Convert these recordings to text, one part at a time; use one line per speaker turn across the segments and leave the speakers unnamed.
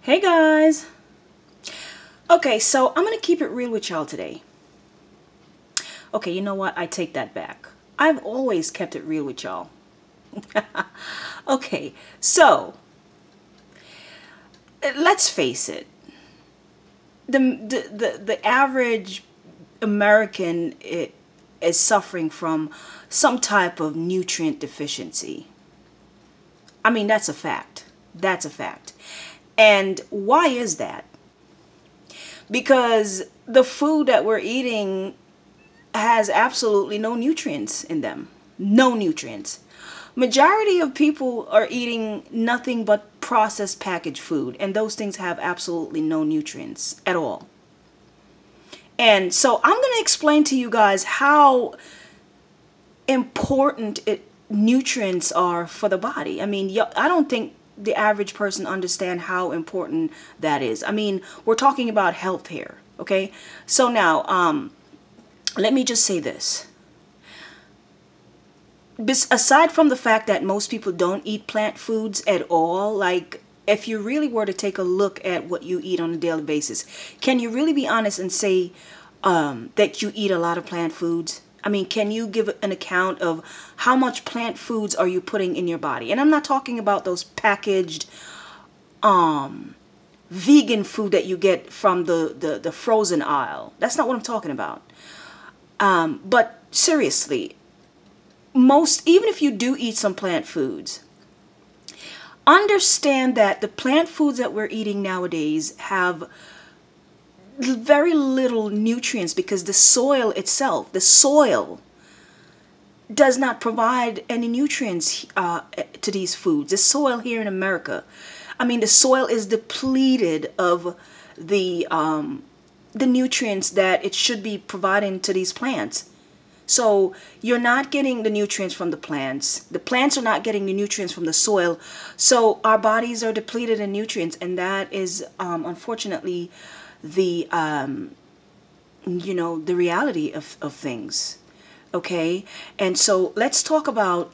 Hey guys. Okay, so I'm gonna keep it real with y'all today. Okay, you know what? I take that back. I've always kept it real with y'all. Okay, so let's face it. The average American is suffering from some type of nutrient deficiency. I mean, that's a fact. That's a fact. And why is that? Because the food that we're eating has absolutely no nutrients in them. No nutrients. Majority of people are eating nothing but processed packaged food, and those things have absolutely no nutrients at all. And so I'm going to explain to you guys how important nutrients are for the body. I mean, I don't think the average person understand how important that is. I mean, we're talking about health here, okay? So now, let me just say this. Aside from the fact that most people don't eat plant foods at all, like if you really were to take a look at what you eat on a daily basis, can you really be honest and say that you eat a lot of plant foods? I mean, can you give an account of how much plant foods are you putting in your body? And I'm not talking about those packaged vegan food that you get from the frozen aisle. That's not what I'm talking about. But seriously, even if you do eat some plant foods, understand that the plant foods that we're eating nowadays have very little nutrients because the soil itself, the soil does not provide any nutrients to these foods. The soil here in America, I mean, the soil is depleted of the nutrients that it should be providing to these plants. So you're not getting the nutrients from the plants. The plants are not getting the nutrients from the soil. So our bodies are depleted in nutrients, and that is unfortunately the the reality of things. Okay, and so let's talk about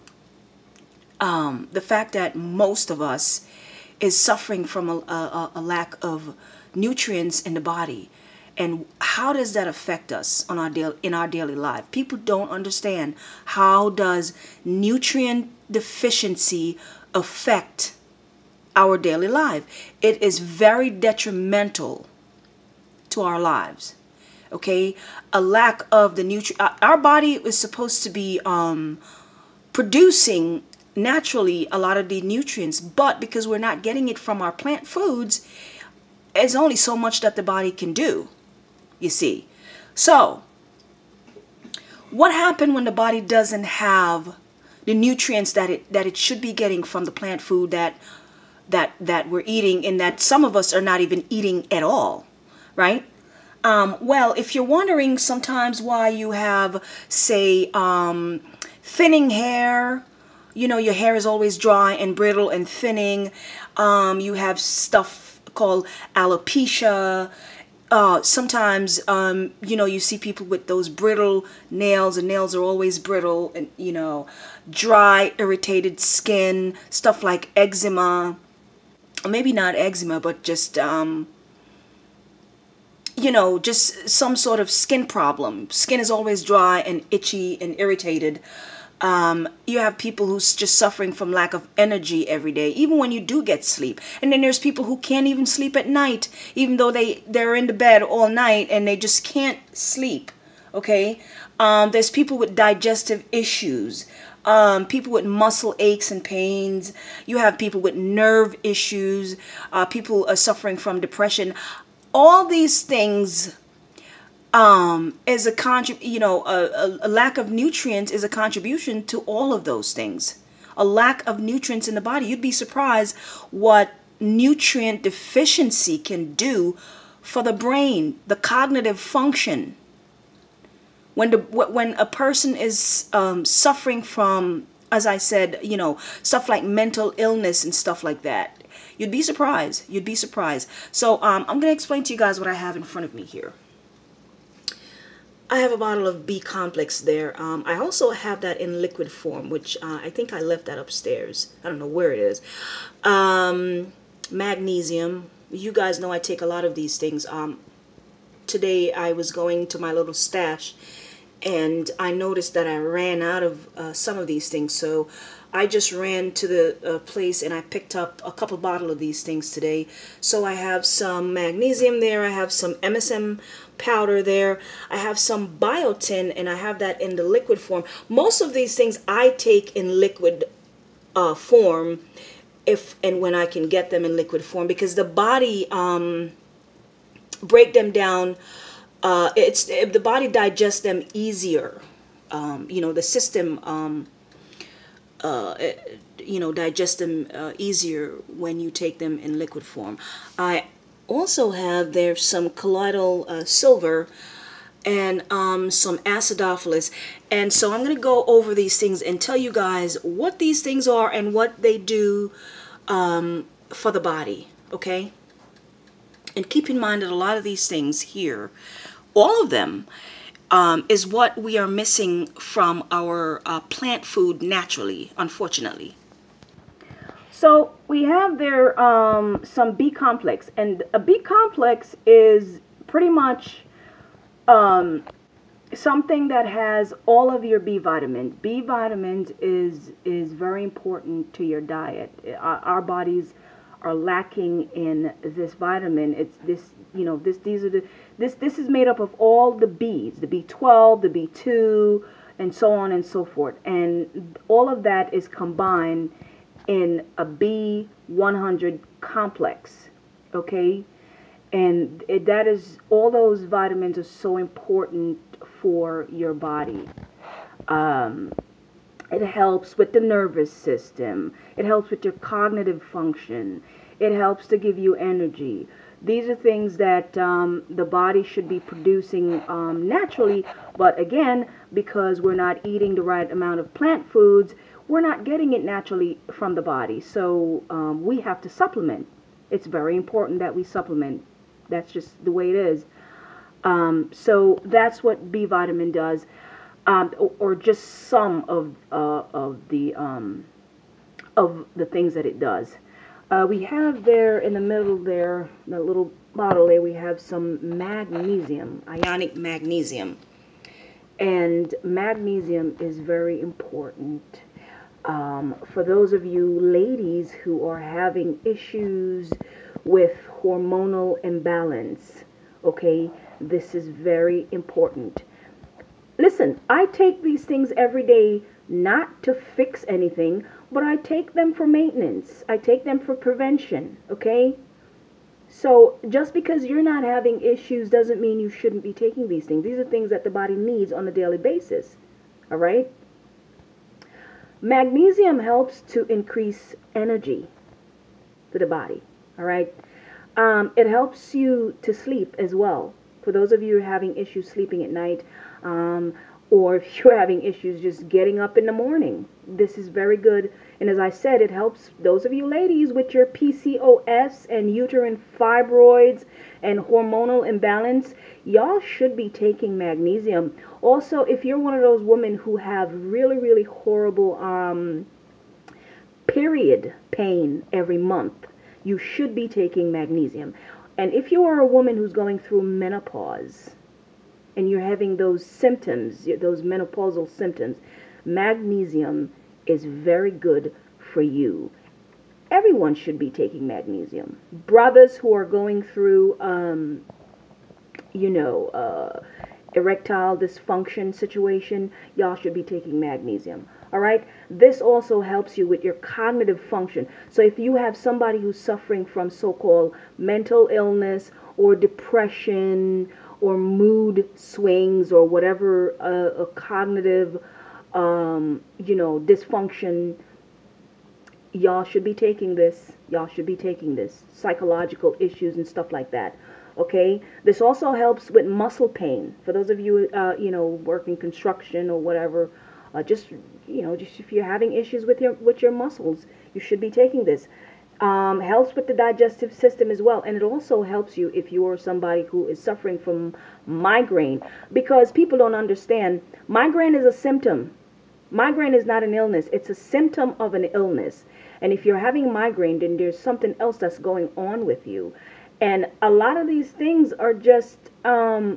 the fact that most of us is suffering from a lack of nutrients in the body. And how does that affect us on in our daily life? People don't understand, how does nutrient deficiency affect our daily life? It is very detrimental to our lives. Okay, a lack of the nutrient. Our body is supposed to be producing naturally a lot of the nutrients, but because we're not getting it from our plant foods, it's only so much that the body can do. You see, so what happened when the body doesn't have the nutrients that it should be getting from the plant food that we're eating, and that some of us are not even eating at all, right? Well, if you're wondering sometimes why you have, say, thinning hair, you know, your hair is always dry and brittle and thinning. You have stuff called alopecia. Sometimes, you see people with those brittle nails, and nails are always brittle, and, dry, irritated skin, stuff like eczema, or maybe not eczema, but just, just some sort of skin problem. Skin is always dry and itchy and irritated. You have people who's just suffering from lack of energy every day, even when you do get sleep. And then there's people who can't even sleep at night, even though they're in the bed all night and they just can't sleep. Okay. There's people with digestive issues, people with muscle aches and pains. You have people with nerve issues. People are suffering from depression. All these things is a lack of nutrients is a contribution to all of those things. A lack of nutrients in the body. You'd be surprised what nutrient deficiency can do for the brain, the cognitive function. When a person is suffering from, as I said, stuff like mental illness and stuff like that, you'd be surprised. You'd be surprised. So I'm going to explain to you guys what I have in front of me here. I have a bottle of B complex there. I also have that in liquid form, which I think I left that upstairs. I don't know where it is. Magnesium, You guys know I take a lot of these things. Today I was going to my little stash, and I noticed that I ran out of some of these things. So I just ran to the place and I picked up a couple bottles of these things today. So I have some magnesium there, I have some MSM powder there, I have some biotin, and I have that in the liquid form. Most of these things I take in liquid form, if and when I can get them in liquid form, because the body break them down. The body digests them easier. The system digest them easier when you take them in liquid form. I also have there some colloidal silver and some acidophilus, and so I'm going to go over these things and tell you guys what these things are and what they do for the body, okay? And keep in mind that a lot of these things here, all of them, is what we are missing from our plant food naturally, unfortunately. So we have there some B complex, and a B complex is pretty much something that has all of your B vitamins. B vitamins is very important to your diet. Our bodies are lacking in this vitamin. It's this, this is made up of all the B's, the B12, the B2, and so on and so forth. And all of that is combined in a B100 complex, okay? And that is, all those vitamins are so important for your body. It helps with the nervous system. It helps with your cognitive function. It helps to give you energy. These are things that the body should be producing naturally, but again, because we're not eating the right amount of plant foods, we're not getting it naturally from the body. So we have to supplement. It's very important that we supplement. That's just the way it is. So that's what B vitamin does. Or just some of the things that it does. We have there in the middle there, the little bottle there, we have some magnesium, ionic magnesium. And magnesium is very important for those of you ladies who are having issues with hormonal imbalance. Okay, this is very important. Listen, I take these things every day not to fix anything, but I take them for maintenance. I take them for prevention, okay? So just because you're not having issues doesn't mean you shouldn't be taking these things. These are things that the body needs on a daily basis, all right? Magnesium helps to increase energy to the body, all right? It helps you to sleep as well. For those of you who are having issues sleeping at night, or if you're having issues just getting up in the morning, this is very good. And as I said, it helps those of you ladies with your PCOS and uterine fibroids and hormonal imbalance. Y'all should be taking magnesium. Also, if you're one of those women who have really, really horrible period pain every month, you should be taking magnesium. And if you are a woman who's going through menopause and you're having those symptoms, those menopausal symptoms, magnesium is very good for you. Everyone should be taking magnesium. Brothers who are going through, erectile dysfunction situation, y'all should be taking magnesium. All right. This also helps you with your cognitive function. So if you have somebody who's suffering from so-called mental illness or depression or mood swings or whatever, a cognitive, dysfunction, y'all should be taking this. Y'all should be taking this. Psychological issues and stuff like that. Okay. This also helps with muscle pain. For those of you, working construction or whatever, just if you're having issues with your muscles, you should be taking this. Helps with the digestive system as well, and it also helps you if you are somebody who is suffering from migraine, because people don't understand, migraine is a symptom. Migraine is not an illness, it's a symptom of an illness. And if you're having migraine, then there's something else that's going on with you. And a lot of these things are just a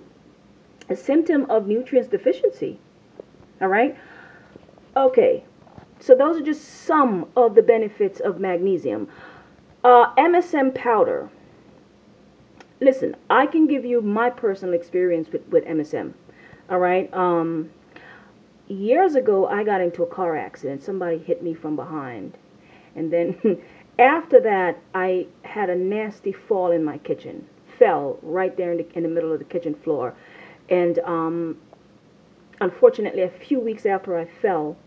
symptom of nutrients deficiency. All right? Okay. So those are just some of the benefits of magnesium. MSM powder. Listen, I can give you my personal experience with MSM. All right? Years ago, I got into a car accident. Somebody hit me from behind. And then after that, I had a nasty fall in my kitchen. Fell right there in the middle of the kitchen floor. And unfortunately, a few weeks after I fell,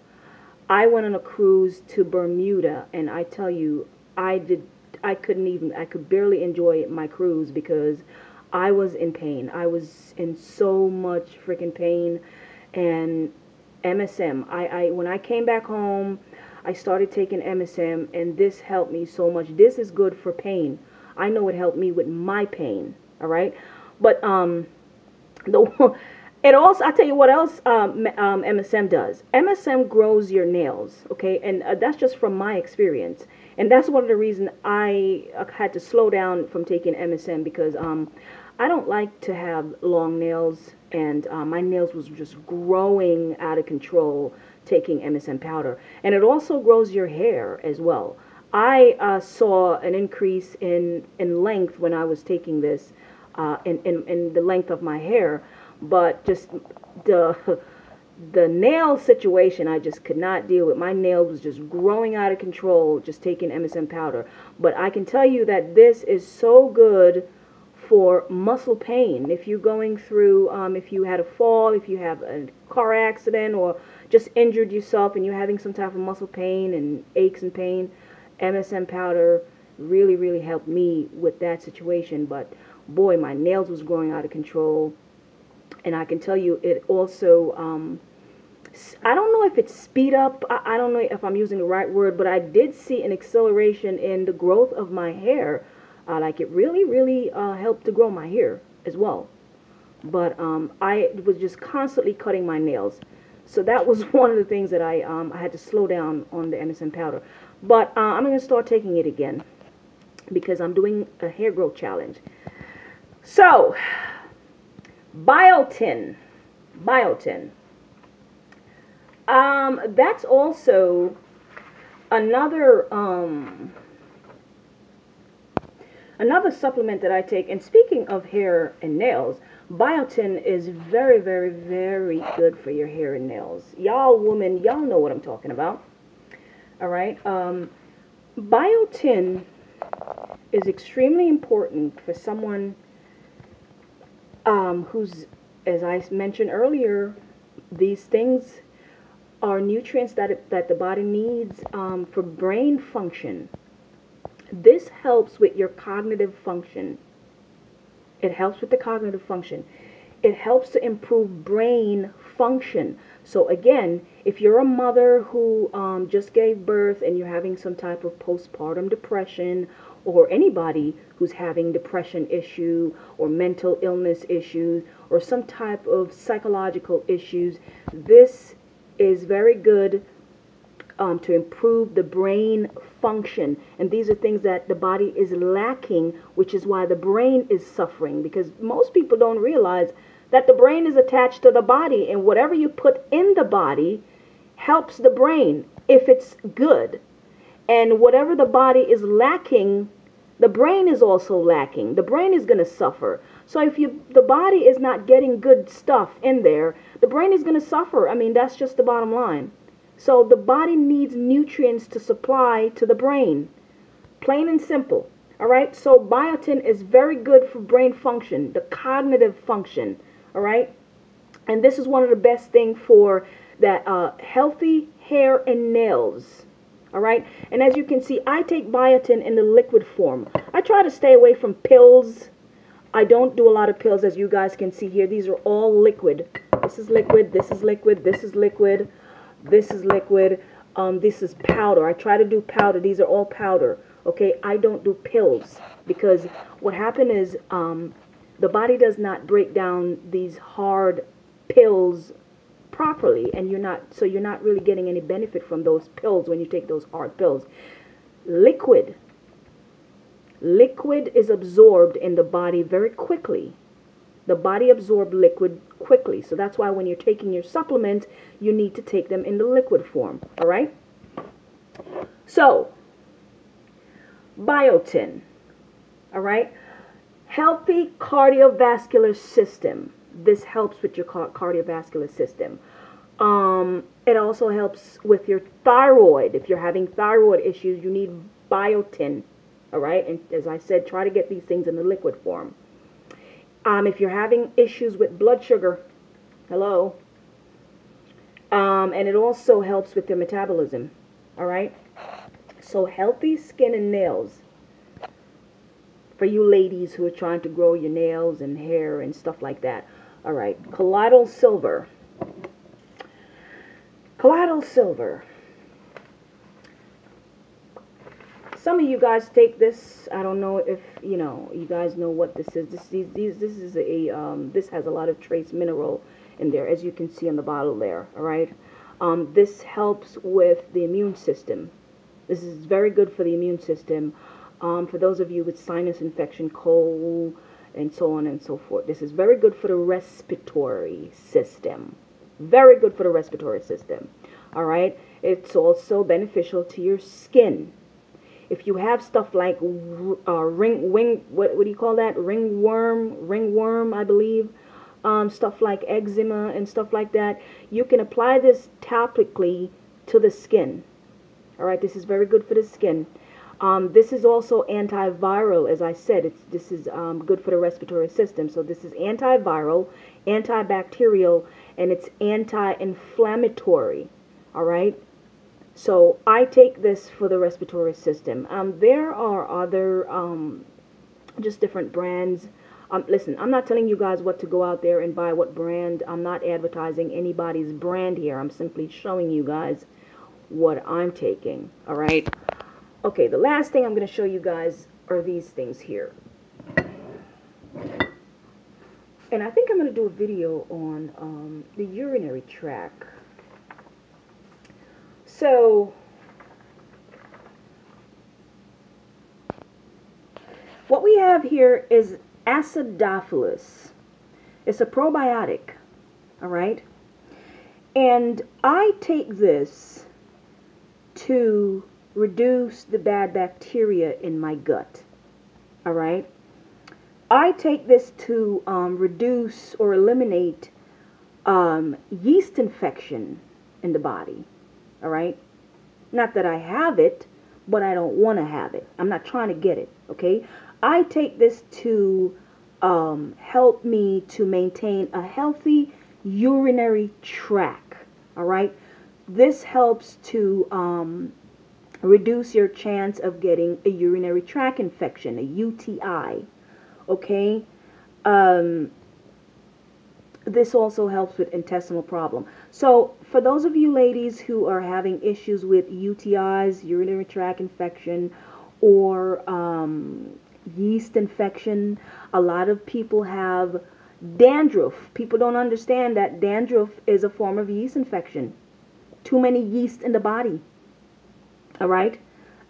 I went on a cruise to Bermuda. And I tell you, I could barely enjoy my cruise because I was in pain. I was in so much freaking pain. And MSM, when I came back home, I started taking MSM, and this helped me so much. This is good for pain. I know it helped me with my pain, all right? But it also, I'll tell you what else MSM does. MSM grows your nails, okay? And that's just from my experience. And that's one of the reasons I had to slow down from taking MSM, because I don't like to have long nails, and my nails was just growing out of control taking MSM powder. And it also grows your hair as well. I saw an increase in length when I was taking this, in the length of my hair, but just the nail situation I just could not deal with. My nails was just growing out of control just taking MSM powder. But I can tell you that this is so good for muscle pain. If you're going through, if you had a fall, if you have a car accident, or just injured yourself and you're having some type of muscle pain and aches and pain, MSM powder really, really helped me with that situation. But boy, my nails was growing out of control. And I can tell you, it also, I don't know if it's speed up, I don't know if I'm using the right word, but I did see an acceleration in the growth of my hair. Like it really, really helped to grow my hair as well. But I was just constantly cutting my nails. So that was one of the things that I had to slow down on the MSM powder. But I'm going to start taking it again because I'm doing a hair growth challenge. So, biotin. That's also another supplement that I take. And speaking of hair and nails, biotin is very, very, very good for your hair and nails. Y'all women, y'all know what I'm talking about. All right. Biotin is extremely important for someone who's, as I mentioned earlier, these things are nutrients that the body needs for brain function. This helps with your cognitive function. It helps with the cognitive function. It helps to improve brain function. So again, if you're a mother who just gave birth and you're having some type of postpartum depression, or anybody who's having depression issue or mental illness issues or some type of psychological issues, this is very good to improve the brain function. And these are things that the body is lacking, which is why the brain is suffering, because most people don't realize that the brain is attached to the body, and whatever you put in the body helps the brain if it's good. And whatever the body is lacking, the brain is also lacking. The brain is going to suffer. So if the body is not getting good stuff in there, the brain is going to suffer. I mean, that's just the bottom line. So the body needs nutrients to supply to the brain. Plain and simple. All right? So biotin is very good for brain function, the cognitive function. All right? And this is one of the best things for that healthy hair and nails. All right? And as you can see, I take biotin in the liquid form. I try to stay away from pills. I don't do a lot of pills, as you guys can see here. These are all liquid. This is liquid. This is liquid. This is liquid. This is liquid. This is powder. I try to do powder. These are all powder. Okay? I don't do pills, because what happened is the body does not break down these hard pills properly, and you're not really getting any benefit from those pills when you take those hard pills. liquid. Liquid is absorbed in the body very quickly. The body absorbs liquid quickly. So that's why when you're taking your supplement, you need to take them in the liquid form. All right? So, biotin. All right? Healthy cardiovascular system. This helps with your cardiovascular system. It also helps with your thyroid. If you're having thyroid issues, you need biotin. All right? And as I said, try to get these things in the liquid form. If you're having issues with blood sugar, hello. And it also helps with your metabolism. All right? So healthy skin and nails. For you ladies who are trying to grow your nails and hair and stuff like that. All right. Colloidal silver. Colloidal silver. Some of you guys take this. I don't know if you guys know what this is. This has a lot of trace mineral in there, as you can see on the bottle there. All right. This helps with the immune system. This is very good for the immune system. For those of you with sinus infection, cold, and so on and so forth. This is very good for the respiratory system. Very good for the respiratory system. All right. It's also beneficial to your skin. If you have stuff like what do you call that? Ringworm, I believe. Stuff like eczema and stuff like that. You can apply this topically to the skin. All right, this is very good for the skin. This is also antiviral, as I said. This is good for the respiratory system. So this is antiviral, antibacterial, and it's anti-inflammatory. All right. So I take this for the respiratory system. There are other just different brands. Listen, I'm not telling you guys what to go out there and buy what brand. I'm not advertising anybody's brand here. I'm simply showing you guys what I'm taking. All right. Okay, the last thing I'm going to show you guys are these things here. And I think I'm going to do a video on the urinary tract. So, what we have here is Acidophilus. It's a probiotic, all right? And I take this to reduce the bad bacteria in my gut, all right? I take this to reduce or eliminate yeast infection in the body. All right. Not that I have it, but I don't want to have it. I'm not trying to get it. Okay. I take this to help me to maintain a healthy urinary tract. All right. This helps to reduce your chance of getting a urinary tract infection, a UTI. Okay. This also helps with intestinal problem. So for those of you ladies who are having issues with UTIs, urinary tract infection, or yeast infection, a lot of people have dandruff. People don't understand that dandruff is a form of yeast infection. Too many yeast in the body. All right?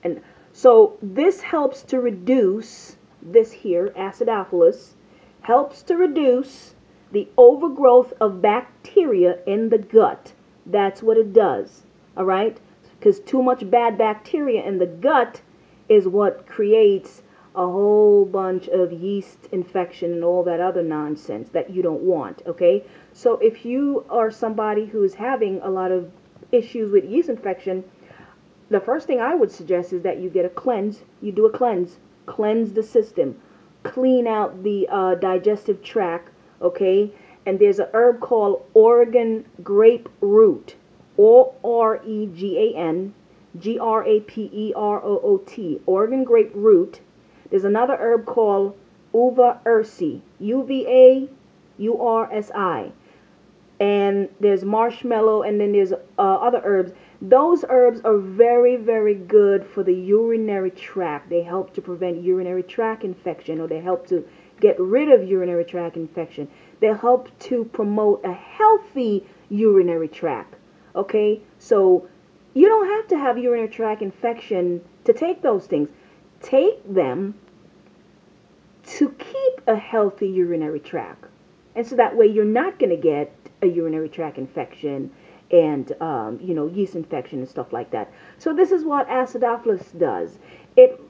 And so this helps to reduce, this here, Acidophilus, helps to reduce the overgrowth of bacteria in the gut. That's what it does. All right? Because too much bad bacteria in the gut is what creates a whole bunch of yeast infection and all that other nonsense that you don't want. Okay? So if you are somebody who is having a lot of issues with yeast infection, the first thing I would suggest is that you get a cleanse. You do a cleanse. Cleanse the system. Clean out the digestive tract. Okay, and there's a herb called Oregon grape root, Oregan Graperoot, Oregon grape root. There's another herb called Uva ursi, Uvaursi, and there's marshmallow, and then there's other herbs. Those herbs are very, very good for the urinary tract. They help to prevent urinary tract infection, or they help to get rid of urinary tract infection. They help to promote a healthy urinary tract. Okay, so you don't have to have urinary tract infection to take those things. Take them to keep a healthy urinary tract. And so that way you're not going to get a urinary tract infection and, yeast infection and stuff like that. So this is what acidophilus does. It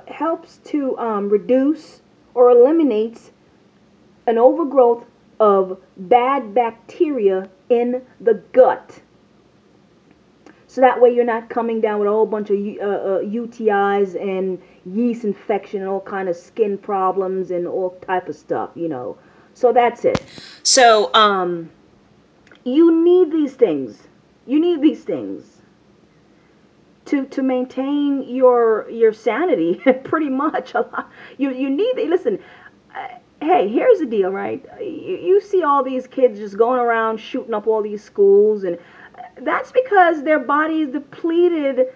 helps to reduce or eliminates an overgrowth of bad bacteria in the gut. So that way you're not coming down with a whole bunch of UTIs and yeast infection and all kind of skin problems and all type of stuff, So that's it. So you need these things. You need these things to maintain your sanity, pretty much. You need, listen, hey, here's the deal, right? You see all these kids just going around shooting up all these schools, and that's because their body is depleted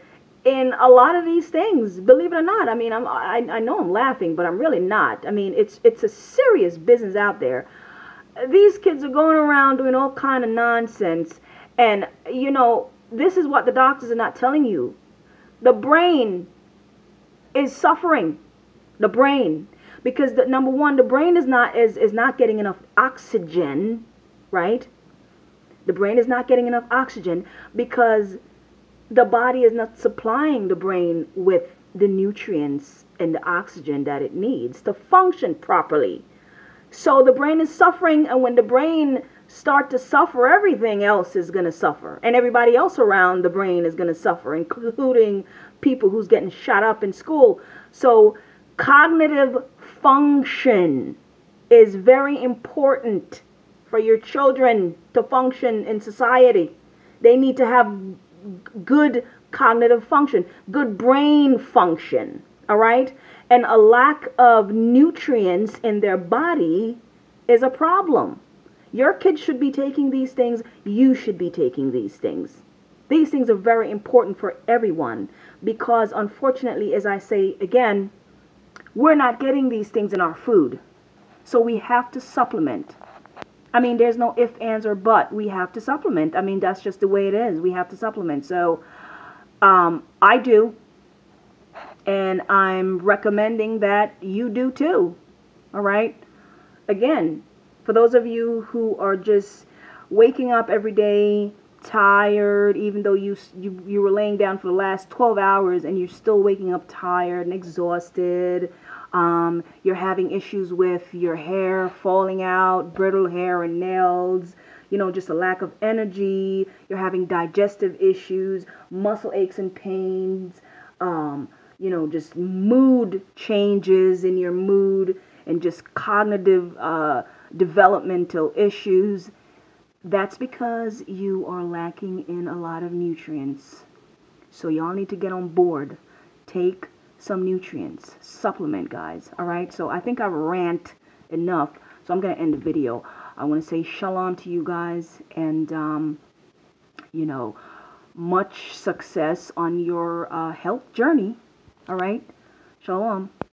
in a lot of these things. Believe it or not. I mean, I know I'm laughing, but I'm really not. I mean, it's a serious business out there. These kids are going around doing all kind of nonsense, and this is what the doctors are not telling you. The brain is suffering. The brain, because number one, the brain is not getting enough oxygen, right? The brain is not getting enough oxygen because the body is not supplying the brain with the nutrients and the oxygen that it needs to function properly. So the brain is suffering, and when the brain starts to suffer, everything else is going to suffer. And everybody else around the brain is going to suffer, including people who's getting shot up in school. So cognitive function is very important for your children to function in society. They need to have good cognitive function, good brain function, all right? And a lack of nutrients in their body is a problem. Your kids should be taking these things. You should be taking these things. These things are very important for everyone because, unfortunately, as I say again, we're not getting these things in our food. So we have to supplement. I mean, there's no if, ands, or but. We have to supplement. I mean, that's just the way it is. We have to supplement. So I do. And I'm recommending that you do too. All right? Again, for those of you who are just waking up every day tired, even though you were laying down for the last 12 hours and you're still waking up tired and exhausted, you're having issues with your hair falling out, brittle hair and nails, just a lack of energy, you're having digestive issues, muscle aches and pains, just mood changes in your mood and just cognitive developmental issues. That's because you are lacking in a lot of nutrients. So y'all need to get on board. Take some nutrients. Supplement, guys. All right? So I think I've ranted enough. So I'm going to end the video. I want to say shalom to you guys. And, much success on your health journey. All right? Shalom.